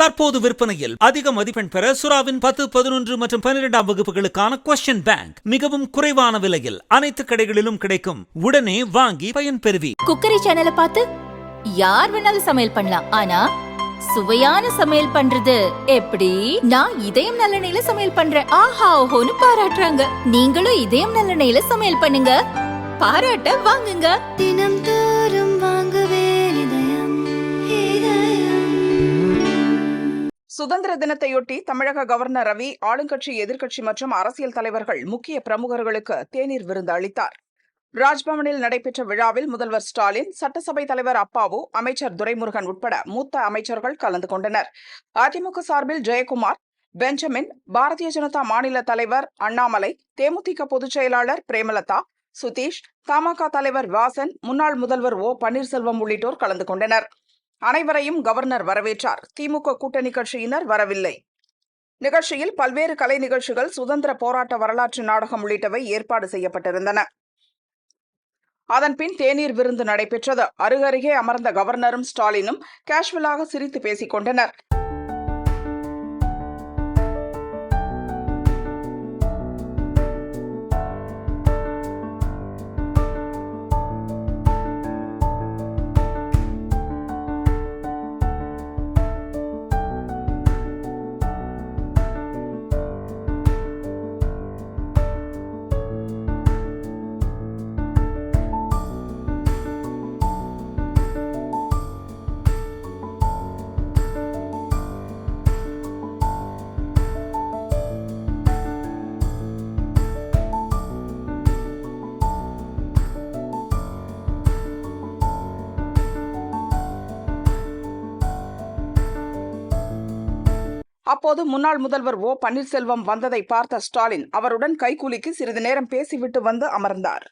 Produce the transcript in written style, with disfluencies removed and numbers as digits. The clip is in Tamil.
தற்போது விற்பனையில் அதிக மதிப்பெண் பெற சுறாவின் 10, 11 மற்றும் 12ஆம் வகுப்புகளுக்கான கொஸ்டின் பேங்க் மிகவும் குறைவான விலையில் அனைத்து கடைகளிலும் கிடைக்கும். உடனே வாங்கி பயன்பெறுவி. குக்கரி சேனலை பார்த்து யார் வேணாலும் சமையல் பண்ணலாம். ஆனா சுவையான சமையல் பண்றது எப்படி? நான் இதயம் நல்லெண்ணெயில சமையல் பண்றேன். ஆஹா ஓஹோன்னு பாராட்டுறாங்க. நீங்களும் இதயம் நல்லெண்ணெயில சமையல் பண்ணுங்க. பாராட்ட வாங்குங்க. தினம் தோறும் வாங்குவே இதயம். சுதந்திர தினத்தையொட்டி தமிழக கவர்னர் ரவி ஆளுங்கட்சி, எதிர்க்கட்சி மற்றும் அரசியல் தலைவர்கள், முக்கிய பிரமுகர்களுக்கு தேநீர் விருந்து அளித்தார். ராஜ்பவனில் நடைபெற்ற விழாவில் முதல்வர் ஸ்டாலின், சட்டசபை தலைவர் அப்பாவு, அமைச்சர் துரைமுருகன் உட்பட மூத்த அமைச்சர்கள் கலந்து கொண்டனர். அதிமுக சார்பில் ஜெயக்குமார், பெஞ்சமின், பாரதிய ஜனதா மாநில தலைவர் அண்ணாமலை, தேமுதிக பொதுச் செயலாளர் பிரேமலதா, சுதீஷ், தமாக தலைவர் வாசன், முன்னாள் முதல்வர் ஓ பன்னீர்செல்வம் உள்ளிட்டோர் கலந்து கொண்டனர். அனைவரையும் கவர்னர் வரவேற்றார். திமுக கூட்டணி கட்சியினர் வரவில்லை. நிகழ்ச்சியில் பல்வேறு கலை நிகழ்ச்சிகள், சுதந்திர போராட்ட வரலாற்று நாடகம் உள்ளிட்டவை ஏற்பாடு செய்யப்பட்டிருந்தன. அதன்பின் தேநீர் விருந்து நடைபெற்றது. அருகருகே அமர்ந்த கவர்னரும் ஸ்டாலினும் கேஷுவலாக சிரித்து பேசிக் கொண்டனர். அப்போது முன்னாள் முதல்வர் ஓ பன்னீர்செல்வம் வந்ததை பார்த்த ஸ்டாலின் அவருடன் கைகுலுக்கி சிறிது நேரம் பேசிவிட்டு வந்து அமர்ந்தார்.